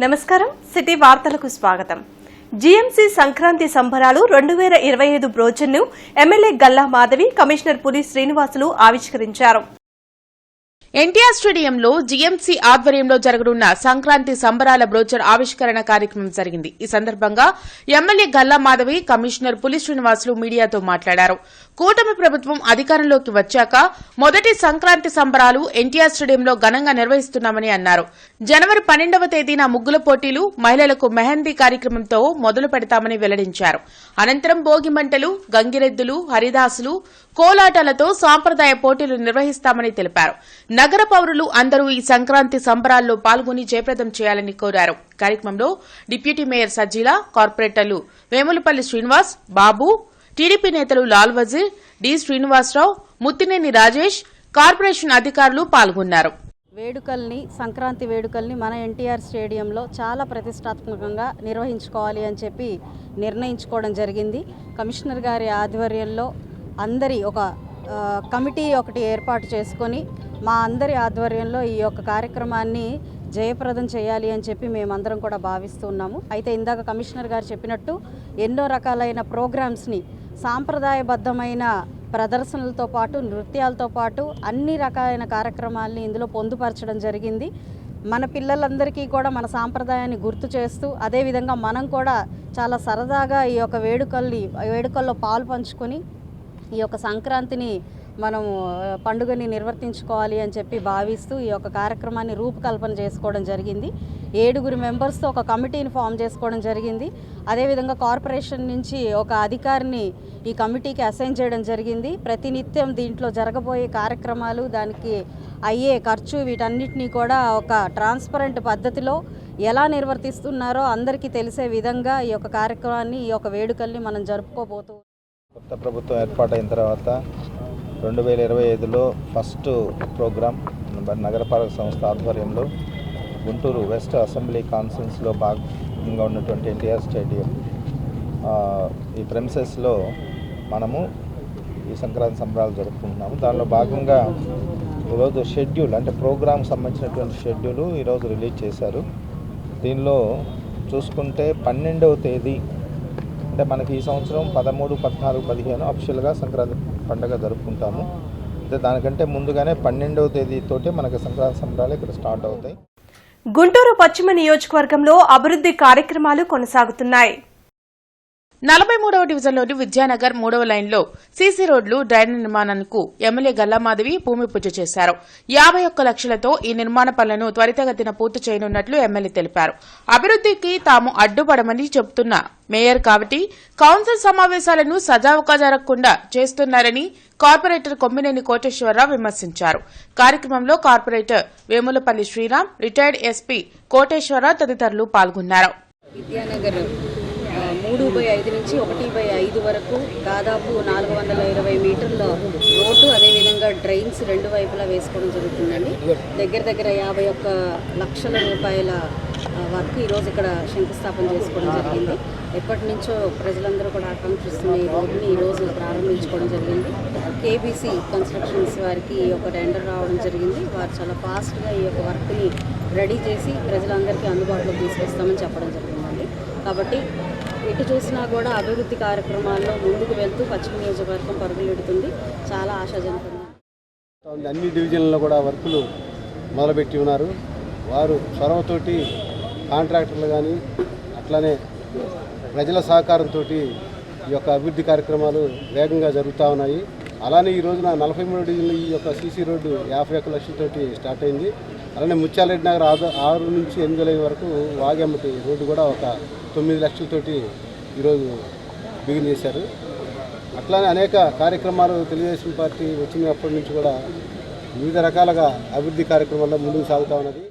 నమస్కారం సిటీ వార్తలకు స్వాగతం. జీఎంసీ సంక్రాంతి సంబరాలు 2025 బ్రోచర్ను ఎమ్మెల్యే గల్లా మాధవి, కమిషనర్ పులి శ్రీనివాసులు ఆవిష్కరించారు. ఎన్టీఆర్ స్టేడియంలో జీఎంసీ ఆధ్వర్యంలో జరగనున్న సంక్రాంతి సంబరాల బ్రోచర్ ఆవిష్కరణ కార్యక్రమం జరిగింది. ఈ సందర్భంగా ఎమ్మెల్యే గల్లా మాధవి, కమిషనర్ పులి శ్రీనివాసులు మీడియాతో మాట్లాడారు. కూటమి ప్రభుత్వం అధికారంలోకి వచ్చాక మొదటి సంక్రాంతి సంబరాలు ఎన్టీఆర్ స్టేడియంలో ఘనంగా నిర్వహిస్తున్నామని అన్నారు. జనవరి 12వ తేదీన ముగ్గుల పోటీలు, మహిళలకు మెహందీ కార్యక్రమంతో మొదలు పెడతామని వెల్లడించారు. అనంతరం భోగిమంటలు, గంగిరెద్దులు, హరిదాసులు, కోలాటాలతో సాంప్రదాయ పోటీలు నిర్వహిస్తామని తెలిపారు. నగర పౌరులు అందరూ ఈ సంక్రాంతి సంబరాల్లో పాల్గొని జయప్రదం చేయాలని కోరారు. కార్యక్రమంలో డిప్యూటీ మేయర్ సజ్జీల, కార్పొరేటర్లు వేములపల్లి శ్రీనివాస్, బాబు, టీడీపీ నేతలు లాల్ వజీర్, డి శ్రీనివాసరావు, ముత్తినేని రాజేష్, కార్పొరేషన్ అధికారులు పాల్గొన్నారు. సంక్రాంతి వేడుకల్ని మన ఎన్టీఆర్ స్టేడియంలో చాలా ప్రతిష్టాత్మకంగా నిర్వహించుకోవాలి అని చెప్పి నిర్ణయించుకోవడం జరిగింది. కమిషనర్ గారి ఆధ్వర్యంలో అందరి ఒక కమిటీ ఒకటి ఏర్పాటు చేసుకొని మా అందరి ఆధ్వర్యంలో ఈ యొక్క కార్యక్రమాన్ని జయప్రదం చేయాలి అని చెప్పి మేమందరం కూడా భావిస్తున్నాము. అయితే ఇందాక కమిషనర్ గారు చెప్పినట్టు ఎన్నో రకాలైన ప్రోగ్రామ్స్ని, సాంప్రదాయబద్ధమైన ప్రదర్శనలతో పాటు, నృత్యాలతో పాటు అన్ని రకాలైన కార్యక్రమాలని ఇందులో పొందుపరచడం జరిగింది. మన పిల్లలందరికీ కూడా మన సాంప్రదాయాన్ని గుర్తు చేస్తూ, అదేవిధంగా మనం కూడా చాలా సరదాగా ఈ యొక్క వేడుకల్లో పాలు పంచుకొని ఈ యొక్క సంక్రాంతిని మనము పండుగని నిర్వర్తించుకోవాలి అని చెప్పి భావిస్తూ ఈ యొక్క కార్యక్రమాన్ని రూపకల్పన చేసుకోవడం జరిగింది. 7 మెంబర్స్తో ఒక కమిటీని ఫామ్ చేసుకోవడం జరిగింది. అదేవిధంగా కార్పొరేషన్ నుంచి ఒక అధికారిని ఈ కమిటీకి అసైన్ చేయడం జరిగింది. ప్రతినిత్యం దీంట్లో జరగబోయే కార్యక్రమాలు, దానికి అయ్యే ఖర్చు, వీటన్నిటినీ కూడా ఒక ట్రాన్స్పరెంట్ పద్ధతిలో ఎలా నిర్వర్తిస్తున్నారో అందరికీ తెలిసే విధంగా ఈ యొక్క కార్యక్రమాన్ని, ఈ యొక్క వేడుకల్ని మనం జరుపుకోబోతూ. కొత్త ప్రభుత్వం ఏర్పాటైన తర్వాత 2025లో ఫస్ట్ ప్రోగ్రాం నగరపాలక సంస్థ ఆధ్వర్యంలో గుంటూరు వెస్ట్ అసెంబ్లీ కాన్ఫరెన్స్లో భాగంగా ఉన్నటువంటి ఎన్టీఆర్ స్టేడియం ఈ ప్రెమిసెస్లో మనము ఈ సంక్రాంతి సంబరాలు జరుపుకుంటున్నాము. దానిలో భాగంగా ఈరోజు షెడ్యూల్, అంటే ప్రోగ్రాంకి సంబంధించినటువంటి షెడ్యూల్ ఈరోజు రిలీజ్ చేశారు. దీనిలో చూసుకుంటే 12వ తేదీ, అంటే మనకి ఈ సంవత్సరం 13, 14, 15 అఫిషియల్గా సంక్రాంతి పండుగ జరుపుకుంటాము. అంటే దానికంటే ముందుగానే 12వ తేదీతోటే మనకి సంక్రాంతి సంబరాలు ఇక్కడ స్టార్ట్ అవుతాయి. గుంటూరు పశ్చిమ నియోజకవర్గంలో అభివృద్ది కార్యక్రమాలు కొనసాగుతున్నాయి. 43వ డివిజన్లోని విద్యానగర్ 3వ లైన్లో సీసీ రోడ్లు, డ్రైనేజ్ నిర్మాణానికి ఎమ్మెల్యే గల్లా మాధవి భూమి పూజ చేశారు. 51 లక్షలతో ఈ నిర్మాణ పనులను త్వరితగతిన పూర్తి చేయనున్నట్లు ఎమ్మెల్యే తెలిపారు. అభివృద్దికి తాము అడ్డుపడమని చెబుతున్న మేయర్ కాబట్టి కౌన్సిల్ సమావేశాలను సజావుగా జరగకుండా చేస్తున్నారని కార్పొరేటర్ కొమ్మినేని కోటేశ్వరరావు విమర్శించారు. కార్యక్రమంలో corporator Vemulapalli Sriram, retired SP Koteswararao తదితరులు పాల్గొన్నారు. 3/5 నుంచి 1/5 వరకు దాదాపు 420 మీటర్ల రోడ్డు, అదేవిధంగా డ్రైన్స్ 2 వైపులా వేసుకోవడం జరుగుతుందండి. దగ్గర 51 లక్షల రూపాయల వర్క్ ఈరోజు ఇక్కడ శంకుస్థాపన చేసుకోవడం జరిగింది. ఎప్పటి నుంచో ప్రజలందరూ కూడా ఆకాంక్షిస్తున్న ఈ రోడ్డుని ఈరోజు ప్రారంభించుకోవడం జరిగింది. కేబీసీ కన్స్ట్రక్షన్స్ వారికి ఈ యొక్క టెండర్ రావడం జరిగింది. వారు చాలా ఫాస్ట్గా ఈ యొక్క వర్క్ని రెడీ చేసి ప్రజలందరికీ అందుబాటులోకి తీసుకొస్తామని చెప్పడం జరిగిందండి. కాబట్టి ఎటు చూసినా కూడా అభివృద్ధి కార్యక్రమాల్లో ముందుకు వెళ్తూ పశ్చిమ నియోజకవర్గం పరుగులెడుతుంది. చాలా ఆశాజనకంగా అన్ని డివిజన్లలో కూడా వర్కులు మొదలుపెట్టి ఉన్నారు. వారు చొరవతోటి కాంట్రాక్టర్లు కానీ, అట్లానే ప్రజల సహకారంతో ఈ యొక్క అభివృద్ధి కార్యక్రమాలు వేగంగా జరుగుతూ ఉన్నాయి. అలానే ఈ రోజున 43 డివిజన్లు ఈ యొక్క సీసీ రోడ్డు 51 లక్షలతోటి స్టార్ట్ అయింది. అలానే ముత్యాలరెడ్డి నగర్ 6 నుంచి 8 లైన్ వరకు వాగెమ్మటి రోడ్డు కూడా ఒక 9 లక్షలతోటి ఈరోజు బిగిన్ చేశారు. అట్లానే అనేక కార్యక్రమాలు తెలుగుదేశం పార్టీ వచ్చినప్పటి నుంచి కూడా వివిధ రకాలుగా అభివృద్ధి కార్యక్రమాల్లో ముందుకు సాగుతూ ఉన్నది.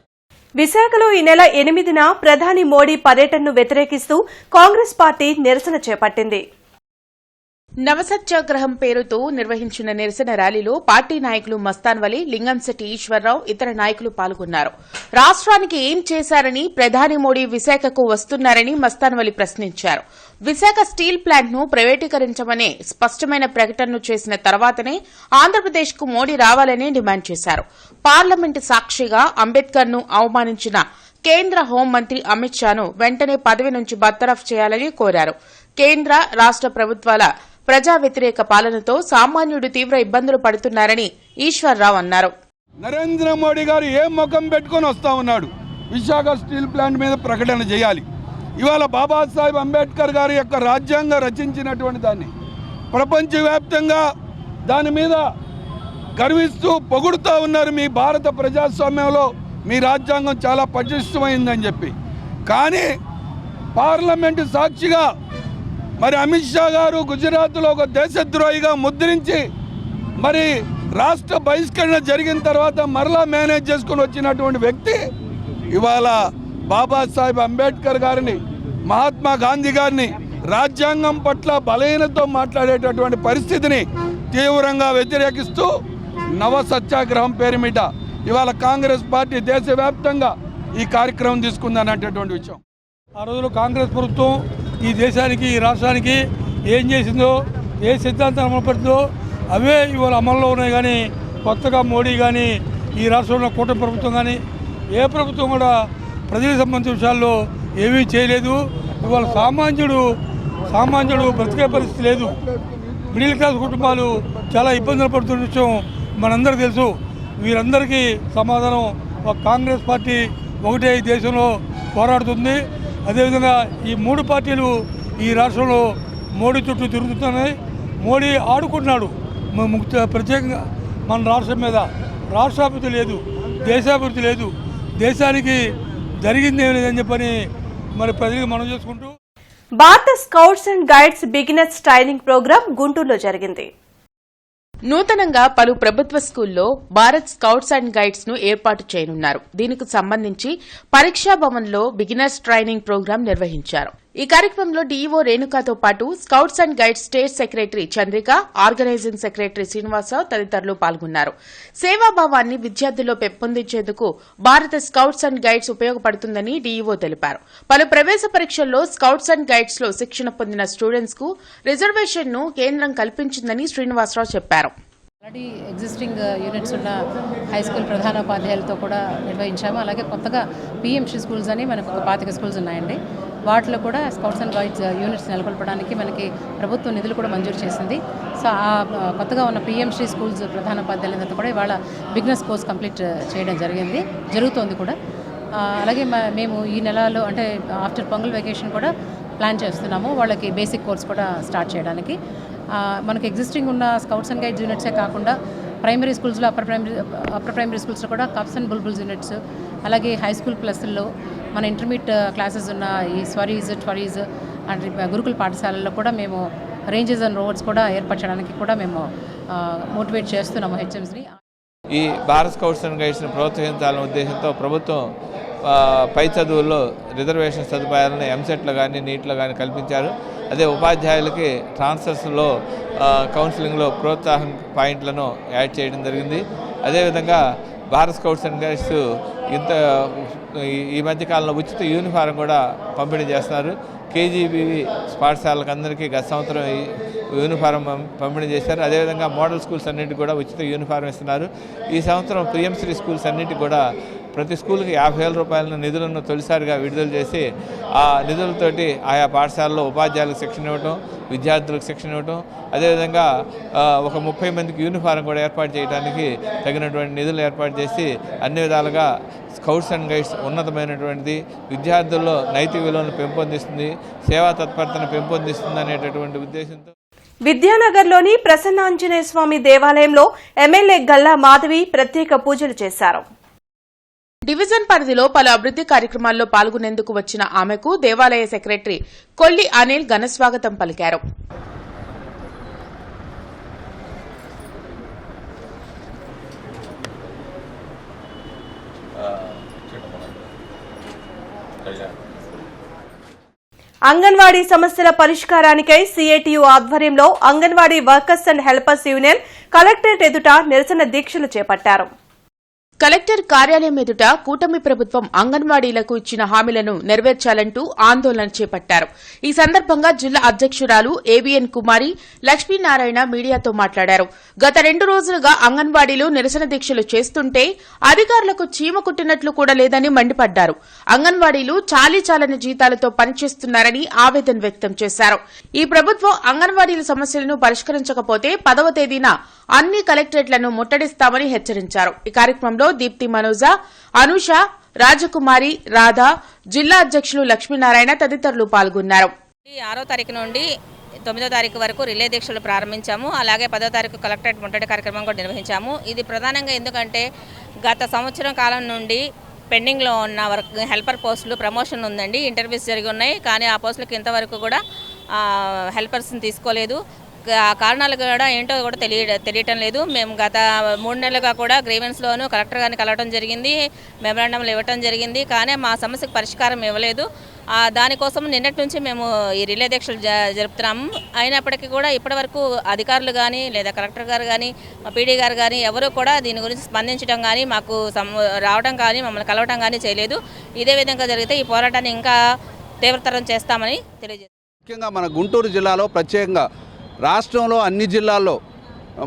విశాఖలో ఈ నెల 8న ప్రధాని మోడీ పర్యటనను వ్యతిరేకిస్తూ కాంగ్రెస్ పార్టీ నిరసన చేపట్టింది. నవసత్యాగ్రహం పేరుతో నిర్వహించిన నిరసన ర్యాలీలో పార్టీ నాయకులు మస్తాన్ వలి, లింగంశెట్టి ఈశ్వరరావు, ఇతర నాయకులు పాల్గొన్నారు. రాష్ట్రానికి ఏం చేశారని ప్రధాని మోడీ విశాఖకు వస్తున్నారని మస్తాన్ వలి ప్రశ్నించారు. విశాఖ స్టీల్ ప్లాంట్ ను ప్రైవేటీకరించమనే స్పష్టమైన ప్రకటనను చేసిన తర్వాతనే ఆంధ్రప్రదేశ్ కు మోడీ రావాలని డిమాండ్ చేశారు. పార్లమెంటు సాక్షిగా అంబేద్కర్ ను అవమానించిన కేంద్ర హోంమంత్రి అమిత్ షాను వెంటనే పదవి నుంచి బర్తరఫ్ చేయాలని కోరారు. కేంద్ర రాష్ట ప్రభుత్వాల ప్రజా వ్యతిరేక పాలనతో సామాన్యుడు తీవ్ర ఇబ్బందులు పడుతున్నారని ఈశ్వర్రావు అన్నారు. నరేంద్ర మోడీ గారు ఏ ముఖం పెట్టుకొని వస్తా ఉన్నాడు? విశాఖ స్టీల్ ప్లాంట్ మీద ప్రకటన చేయాలి. ఇవాళ బాబాసాహెబ్ అంబేద్కర్ గారి యొక్క రాజ్యాంగం రచించినటువంటి దాన్ని ప్రపంచవ్యాప్తంగా దాని మీద గర్విస్తూ పొగుడుతూ ఉన్నారు. మీ భారత ప్రజాస్వామ్యంలో మీ రాజ్యాంగం చాలా పటిష్టమైందని చెప్పి. కానీ పార్లమెంటు సాక్షిగా మరి అమిత్ షా గారు గుజరాత్లో ఒక దేశద్రోహిగా ముద్రించి మరి రాష్ట్ర బహిష్కరణ జరిగిన తర్వాత మరలా మేనేజ్ చేసుకుని వచ్చినటువంటి వ్యక్తి ఇవాళ బాబాసాహెబ్ అంబేద్కర్ గారిని, మహాత్మా గాంధీ గారిని రాజ్యాంగం పట్ల బలహీనతో మాట్లాడేటటువంటి పరిస్థితిని తీవ్రంగా వ్యతిరేకిస్తూ నవ సత్యాగ్రహం పేరుమిట ఇవాళ కాంగ్రెస్ పార్టీ దేశవ్యాప్తంగా ఈ కార్యక్రమం తీసుకుందనేటటువంటి విషయం. ఆ రోజుల్లో కాంగ్రెస్ ప్రభుత్వం ఈ దేశానికి, ఈ రాష్ట్రానికి ఏం చేసిందో, ఏ సిద్ధాంతాన్ని అమలుపడుతుందో అవే ఇవాళ అమల్లో ఉన్నాయి. కానీ కొత్తగా మోడీ కానీ, ఈ రాష్ట్రంలో కూటమి ప్రభుత్వం కానీ ఏ ప్రభుత్వం కూడా ప్రజలకు సంబంధించిన విషయాల్లో ఏమీ చేయలేదు. ఇవాళ సామాన్యుడు బ్రతికే పరిస్థితి లేదు. మిడిల్ క్లాస్ కుటుంబాలు చాలా ఇబ్బందులు పడుతున్న విషయం మనందరికీ తెలుసు. వీరందరికీ సమాధానం ఒక కాంగ్రెస్ పార్టీ ఒకటే ఈ దేశంలో పోరాడుతుంది. అదేవిధంగా ఈ మూడు పార్టీలు ఈ రాష్ట్రంలో మోడీ చుట్టూ తిరుగుతున్నాయి. మోడీ ఆడుకుంటున్నాడు ప్రత్యేకంగా మన రాష్ట్రం మీద. రాష్ట్రాభివృద్ధి లేదు, దేశాభివృద్ధి లేదు, దేశానికి జరిగింది ఏమి లేదని చెప్పని మరి ప్రజలకు మనం చేసుకుంటూ Bharat scouts and guides beginners training programme గుంటూరులో జరిగింది. నూతనంగా పలు ప్రభుత్వ స్కూల్లో భారత్ స్కౌట్స్ అండ్ గైడ్స్ ను ఏర్పాటు చేయనున్నారు. దీనికి సంబంధించి పరీక్షా భవన్లో బిగినర్స్ ట్రైనింగ్ ప్రోగ్రాం నిర్వహించారు. ఈ కార్యక్రమంలో డీఈఓ రేణుకాతో పాటు scouts and guides state secretary Chandrika, organising secretary Srinivasarao తదితరులు పాల్గొన్నారు. సేవాభావాన్ని విద్యార్థుల్లో పెంపొందించేందుకు భారత స్కౌట్స్ అండ్ గైడ్స్ ఉపయోగపడుతుందని డీఈఓ తెలిపారు. పలు ప్రవేశ పరీక్షల్లో స్కౌట్స్ అండ్ గైడ్స్ లో శిక్షణ పొందిన స్టూడెంట్స్ కు రిజర్వేషన్ ను కేంద్రం కల్పించిందని శ్రీనివాసరావు చెప్పారు. ఆల్రెడీ ఎగ్జిస్టింగ్ యూనిట్స్ ఉన్న హై స్కూల్ ప్రధానోపాధ్యాయులతో కూడా నిర్వహించాము. అలాగే కొత్తగా పిఎంసి స్కూల్స్ అని మనకు ఒక 25 స్కూల్స్ ఉన్నాయండి. వాటిలో కూడా స్కౌట్స్ అండ్ గైడ్స్ యూనిట్స్ నెలకొల్పడానికి మనకి ప్రభుత్వం నిధులు కూడా మంజూరు చేసింది. సో ఆ కొత్తగా ఉన్న పిఎంసి స్కూల్స్ ప్రధానోపాధ్యాయులంతా కూడా ఇవాళ బిగినర్స్ కోర్స్ కంప్లీట్ చేయడం జరుగుతోంది కూడా. అలాగే మేము ఈ నెలలో అంటే ఆఫ్టర్ పొంగల్ వెకేషన్ కూడా ప్లాన్ చేస్తున్నాము వాళ్ళకి బేసిక్ కోర్స్ కూడా స్టార్ట్ చేయడానికి. మనకి ఎగ్జిస్టింగ్ ఉన్న స్కౌట్స్ అండ్ గైడ్స్ యూనిట్సే కాకుండా ప్రైమరీ స్కూల్స్లో అప్పర్ ప్రైమరీ స్కూల్స్లో కూడా కప్స్ అండ్ బుల్బుల్స్ యూనిట్స్, అలాగే హై స్కూల్ ప్లస్లో మన ఇంటర్మీడియట్ క్లాసెస్ ఉన్న ఈ స్వరీస్ ట్వరీస్ అండ్ గురుకుల పాఠశాలల్లో కూడా మేము రేంజెస్ అండ్ రోడ్స్ కూడా ఏర్పరచడానికి కూడా మేము మోటివేట్ చేస్తున్నాము హెచ్ఎంస్ని. ఈ భారత్ స్కౌట్స్ అండ్ గైడ్స్ని ప్రోత్సహించాలనే ఉద్దేశంతో ప్రభుత్వం పై చదువుల్లో రిజర్వేషన్ సదుపాయాలను ఎంసెట్లో కానీ నీట్లో కానీ కల్పించారు. అదే ఉపాధ్యాయులకి ట్రాన్స్ఫర్స్లో కౌన్సిలింగ్లో ప్రోత్సాహం పాయింట్లను యాడ్ చేయడం జరిగింది. అదేవిధంగా భారత్ స్కౌట్స్ అండ్ గైడ్స్ ఈ మధ్యకాలంలో ఉచిత యూనిఫారం కూడా పంపిణీ చేస్తున్నారు. కేజీబీవీ పాఠశాలకు అందరికీ గత సంవత్సరం యూనిఫారం పంపిణీ చేశారు. అదేవిధంగా మోడల్ స్కూల్స్ అన్నింటికి కూడా ఉచిత యూనిఫారం ఇస్తున్నారు. ఈ సంవత్సరం పిఎంసి స్కూల్స్ అన్నింటికి కూడా ప్రతి స్కూల్కి 50,000 రూపాయల నిధులను తొలిసారిగా విడుదల చేసి ఆ నిధులతోటి ఆయా పాఠశాలలో ఉపాధ్యాయులకు శిక్షణ ఇవ్వటం, విద్యార్థులకు శిక్షణ ఇవ్వటం, అదేవిధంగా ఒక 30 మందికి యూనిఫారం కూడా ఏర్పాటు చేయడానికి తగినటువంటి నిధులు ఏర్పాటు చేసి అన్ని విధాలుగా స్కౌట్స్ అండ్ గైడ్స్ ఉన్నతమైనటువంటిది, విద్యార్థుల్లో నైతిక విలువలను పెంపొందిస్తుంది, సేవా తత్పరతను పెంపొందిస్తుంది అనేటటువంటి ఉద్దేశంతో విద్యానగర్లోని ప్రసన్నాంజనేయ స్వామి దేవాలయంలో ఎమ్మెల్యే గల్లా మాధవి ప్రత్యేక పూజలు చేశారు. డివిజన్ పరిధిలో పలు అభివృద్ది కార్యక్రమాల్లో పాల్గొనేందుకు వచ్చిన ఆమెకు దేవాలయ సెక్రటరీ కొల్లి అనిల్ ఘనస్వాగతం పలికారు. అంగన్వాడీ సమస్యల పరిష్కారానికై సిఐటియు ఆధ్వర్యంలో anganwadi workers and helpers union collectorate ఎదుట నిరసన దీక్షలు చేపట్టారు. కలెక్టర్ కార్యాలయం ఎదుట కూటమి ప్రభుత్వం అంగన్వాడీలకు ఇచ్చిన హామీలను నెరవేర్చాలంటూ ఆందోళన చేపట్టారు. ఈ సందర్భంగా జిల్లా అధ్యక్షురాలు ఏబీఎన్ కుమారి లక్ష్మీనారాయణ మీడియాతో మాట్లాడారు. గత 2 రోజులుగా అంగన్వాడీలు నిరసన దీక్షలు చేస్తుంటే అధికారులకు చీమ కుట్టినట్లు కూడా లేదని మండిపడ్డారు. అంగన్వాడీలు చాలీచాలని జీతాలతో పనిచేస్తున్నారని ఆవేదన వ్యక్తం చేశారు. ఈ ప్రభుత్వం అంగన్వాడీల సమస్యలను పరిష్కరించకపోతే 10వ తేదీన అన్ని కలెక్టరేట్లను ముట్టడిస్తామని హెచ్చరించారు. ఈ కార్యక్రమంలో దీప్తి మనోజ, అనూష, రాజకుమారి, రాధా, జిల్లా అధ్యక్షులు లక్ష్మీనారాయణ తదితరులు పాల్గొన్నారు. 6వ తారీఖు నుండి 9వ తారీఖు వరకు రిలే దీక్షలు ప్రారంభించాము. అలాగే 10వ తారీఖు కలెక్టరేట్ ముట్టడి కార్యక్రమం కూడా నిర్వహించాము. ఇది ప్రధానంగా ఎందుకంటే గత సంవత్సరం కాలం నుండి పెండింగ్లో ఉన్న వర్క్ హెల్పర్ పోస్టులు ప్రమోషన్ ఉందండి. ఇంటర్వ్యూస్ జరిగి ఉన్నాయి, కానీ ఆ పోస్టులకు ఇంతవరకు కూడా హెల్పర్స్ని తీసుకోలేదు. కారణాలు కూడా ఏంటో కూడా తెలియటం లేదు. మేము గత 3 నెలలుగా కూడా గ్రీవెన్స్లోనూ కలెక్టర్ గారిని కలవడం జరిగింది, మెమరాండంలు ఇవ్వటం జరిగింది, కానీ మా సమస్యకు పరిష్కారం ఇవ్వలేదు. దానికోసం నిన్నటి నుంచి మేము ఈ రిలే దీక్షలు జరుపుతున్నాము. అయినప్పటికీ కూడా ఇప్పటివరకు అధికారులు కానీ లేదా కలెక్టర్ గారు కానీ పీడీ గారు కానీ ఎవరు కూడా దీని గురించి స్పందించడం కానీ మాకు రావడం కానీ మమ్మల్ని కలవడం కానీ చేయలేదు. ఇదే విధంగా జరిగితే ఈ పోరాటాన్ని ఇంకా తీవ్రతరం చేస్తామని తెలియజేస్తాం. ముఖ్యంగా మన గుంటూరు జిల్లాలో ప్రత్యేకంగా రాష్ట్రంలో అన్ని జిల్లాల్లో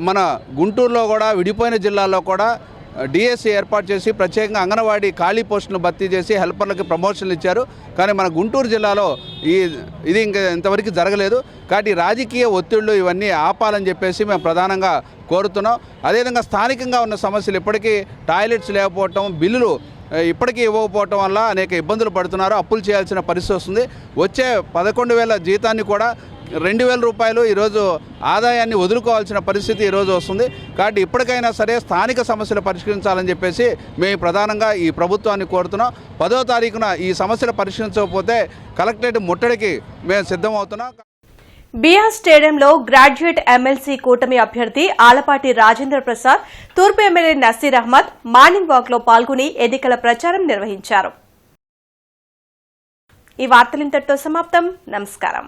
మన గుంటూరులో కూడా విడిపోయిన జిల్లాల్లో కూడా డిఎస్సి ఏర్పాటు చేసి ప్రత్యేకంగా అంగన్వాడీ ఖాళీ పోస్టులను భర్తీ చేసి హెల్పర్లకి ప్రమోషన్లు ఇచ్చారు. కానీ మన గుంటూరు జిల్లాలో ఇది ఇంకా ఇంతవరకు జరగలేదు. కాబట్టి రాజకీయ ఒత్తిళ్లు ఇవన్నీ ఆపాలని చెప్పేసి మేము ప్రధానంగా కోరుతున్నాం. అదేవిధంగా స్థానికంగా ఉన్న సమస్యలు ఇప్పటికీ టాయిలెట్స్ లేకపోవటం, బిల్లులు ఇప్పటికీ ఇవ్వకపోవటం వల్ల అనేక ఇబ్బందులు పడుతున్నారు. అప్పులు చేయాల్సిన పరిస్థితి వస్తుంది. వచ్చే 11,000 జీతాన్ని కూడా 2,000 రూపాయలు ఈరోజు ఆదాయాన్ని వదులుకోవాల్సిన పరిస్థితి ఈరోజు వస్తుంది. కాబట్టి ఇప్పటికైనా సరే స్థానిక సమస్యలు పరిష్కరించాలని చెప్పేసి మేము ప్రధానంగా ఈ ప్రభుత్వాన్ని కోరుతున్నాం. 10వ తారీఖున ఈ సమస్యలు పరిష్కరించకపోతే కలెక్టరేట్ ముట్టడికి మేము సిద్ధమవుతున్నాం. బీఆర్ స్టేడియంలో గ్రాడ్యుయేట్ ఎమ్మెల్సీ కూటమి అభ్యర్థి ఆలపాటి రాజేంద్ర ప్రసాద్, తూర్పు MLA Naseer Ahmed morning walk లో పాల్గొని ఎన్నికల ప్రచారం నిర్వహించారు. ఈ వార్తలు ఇంతటితో సమాప్తం. నమస్కారం.